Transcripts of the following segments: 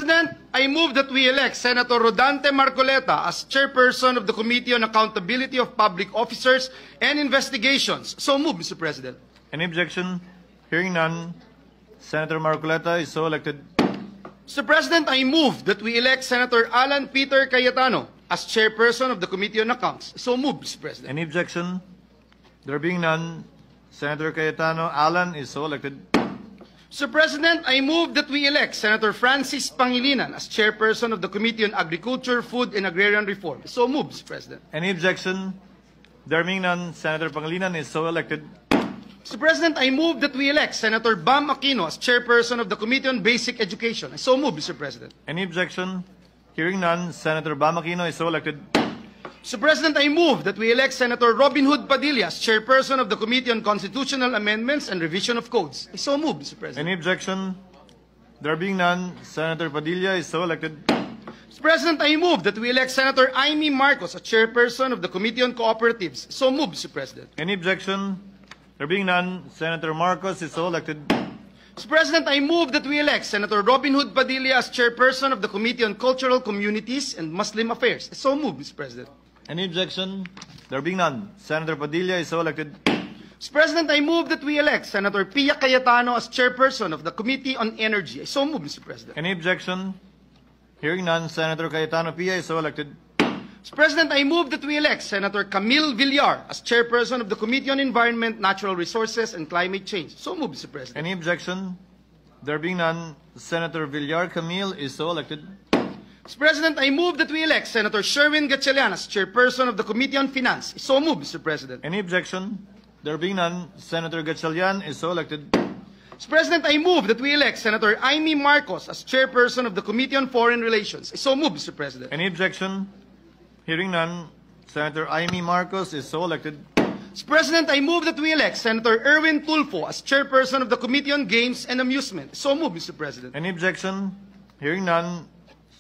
President, I move that we elect Senator Rodante Marcoleta as chairperson of the Committee on Accountability of Public Officers and Investigations. So moved, Mr. President. Any objection? Hearing none, Senator Marcoleta is so elected. Mr. President, I move that we elect Senator Alan Peter Cayetano as chairperson of the Committee on Accounts. So moved, Mr. President. Any objection? There being none, Senator Cayetano Alan is so elected. Mr. President, I move that we elect Senator Francis Pangilinan as chairperson of the Committee on Agriculture, Food, and Agrarian Reform. So moved, Mr. President. Any objection? There being none, Senator Pangilinan is so elected. Mr. President, I move that we elect Senator Bam Aquino as chairperson of the Committee on Basic Education. So moved, Mr. President. Any objection? Hearing none, Senator Bam Aquino is so elected. Mr. President, I move that we elect Senator Robin Hood Padilla as chairperson of the Committee on Constitutional Amendments and Revision of Codes. So moved, Mr. President. Any objection? There being none, Senator Padilla is so elected. Mr. President, I move that we elect Senator Amy Marcos as chairperson of the Committee on Cooperatives. So moved, Mr. President. Any objection? There being none, Senator Marcos is so elected. Mr. President, I move that we elect Senator Robin Hood Padilla as chairperson of the Committee on Cultural Communities and Muslim Affairs. So moved, Mr. President. Any objection? There being none, Senator Padilla is so elected. Mr. President, I move that we elect Senator Pia Cayetano as chairperson of the Committee on Energy. So moved, Mr. President. Any objection? Hearing none, Senator Cayetano Pia is so elected. Mr. President, I move that we elect Senator Camille Villar as chairperson of the Committee on Environment, Natural Resources, and Climate Change. So moved, Mr. President. Any objection? There being none, Senator Villar Camille is so elected. Mr. President, I move that we elect Senator Sherwin Gatchalian as chairperson of the Committee on Finance. So moved, Mr. President. Any objection? There being none, Senator Gatchalian is so elected. Mr. President, I move that we elect Senator Amy Marcos as chairperson of the Committee on Foreign Relations. So moved, Mr. President. Any objection? Hearing none, Senator Amy Marcos is so elected. Mr. President, I move that we elect Senator Erwin Tulfo as chairperson of the Committee on Games and Amusement. So moved, Mr. President. Any objection? Hearing none,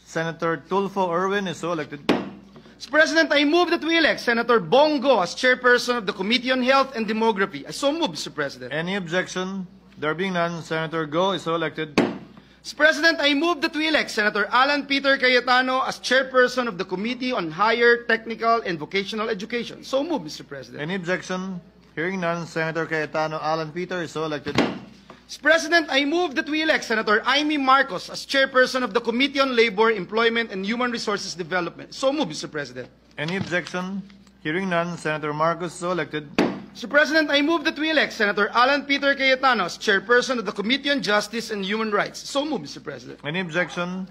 Senator Tulfo Erwin is so elected. Mr. President, I move that we elect Senator Bongo as chairperson of the Committee on Health and Demography. So moved, Mr. President. Any objection? There being none, Senator Go is so elected. Mr. President, I move that we elect Senator Alan Peter Cayetano as chairperson of the Committee on Higher Technical and Vocational Education. So moved, Mr. President. Any objection? Hearing none, Senator Cayetano Alan Peter is so elected. Mr. President, I move that we elect Senator Amy Marcos as chairperson of the Committee on Labor, Employment, and Human Resources Development. So moved, Mr. President. Any objection? Hearing none, Senator Marcos is so elected. Mr. President, I move that we elect Senator Alan Peter Cayetano as chairperson of the Committee on Justice and Human Rights. So moved, Mr. President. Any objection?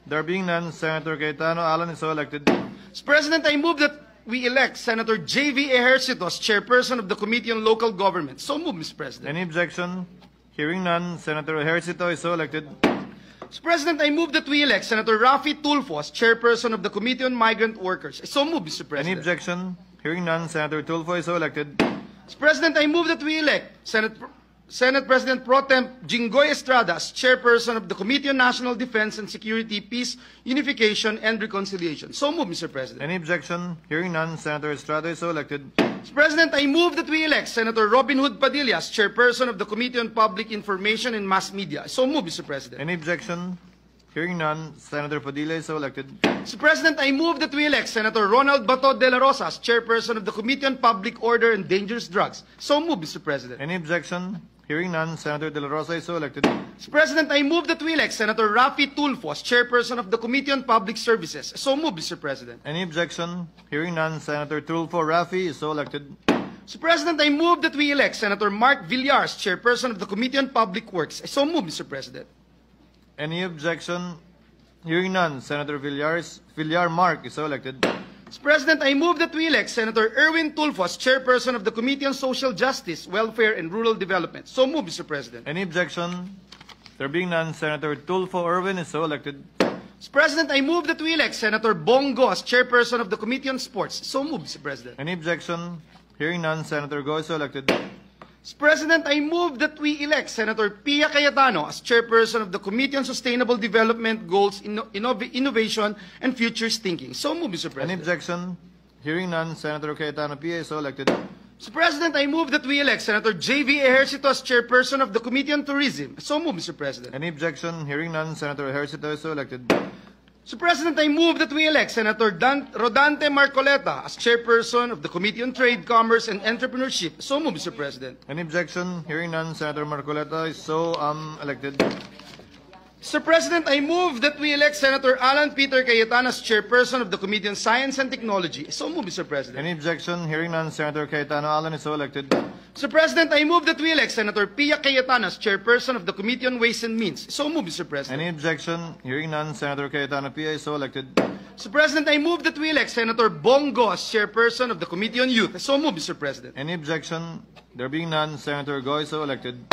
There being none, Senator Cayetano Alan is so elected. Mr. President, I move that we elect Senator J.V. Ejercito as chairperson of the Committee on Local Government. So moved, Mr. President. Any objection? Hearing none, Senator Ejercito is so elected. Mr. President, I move that we elect Senator Rafi Tulfo as chairperson of the Committee on Migrant Workers. So moved, Mr. President. Any objection? Hearing none, Senator Tulfo is so elected. Mr. President, I move that we elect Senate President Pro Tem Jinggoy Estrada as chairperson of the Committee on National Defense and Security, Peace, Unification, and Reconciliation. So moved, Mr. President. Any objection? Hearing none, Senator Estrada is so elected. Mr. President, I move that we elect Senator Robin Hood Padilla as chairperson of the Committee on Public Information and Mass Media. So moved, Mr. President. Any objection? Hearing none, Senator Padilla is so elected. Mr. President, I move that we elect Senator Ronald Bato de la Rosa as chairperson of the Committee on Public Order and Dangerous Drugs. So moved, Mr. President. Any objection? Hearing none, Senator De La Rosa is so elected. Mr. President, I move that we elect Senator Rafi Tulfo as chairperson of the Committee on Public Services. So moved, Mr. President. Any objection? Hearing none, Senator Tulfo Rafi is so elected. Mr. President, I move that we elect Senator Mark Villar as chairperson of the Committee on Public Works. So moved, Mr. President. Any objection? Hearing none, Senator Villar Mark is so elected. Mr. President, I move that we elect Senator Erwin Tulfo as chairperson of the Committee on Social Justice, Welfare, and Rural Development. So moved, Mr. President. Any objection? There being none, Senator Tulfo Erwin is so elected. Mr. President, I move that we elect Senator Bongo as chairperson of the Committee on Sports. So moved, Mr. President. Any objection? Hearing none, Senator Go is so elected. Mr. President, I move that we elect Senator Pia Cayetano as chairperson of the Committee on Sustainable Development Goals, Innovation, and Futures Thinking. So moved, Mr. President. Any objection? Hearing none, Senator Cayetano Pia is so elected. Mr. President, I move that we elect Senator J.V. Ejercito as chairperson of the Committee on Tourism. So move, Mr. President. Any objection? Hearing none, Senator Ejercito is so elected. Mr. President, I move that we elect Senator Rodante Marcoleta as chairperson of the Committee on Trade, Commerce, and Entrepreneurship. So move, Mr. President. Any objection? Hearing none, Senator Marcoleta is so elected. Mr. President, I move that we elect Senator Alan Peter Cayetano as chairperson of the Committee on Science and Technology. So move, Mr. President. Any objection? Hearing none, Senator Cayetano Alan is so elected. Mr. President, I move that we elect Senator Pia Cayetano as chairperson of the Committee on Ways and Means. So move, Mr. President. Any objection? Hearing none, Senator Cayetano Pia is so elected. Mr. President, I move that we elect Senator Bongo as chairperson of the Committee on Youth. So move, Mr. President. Any objection? There being none, Senator Go is so elected.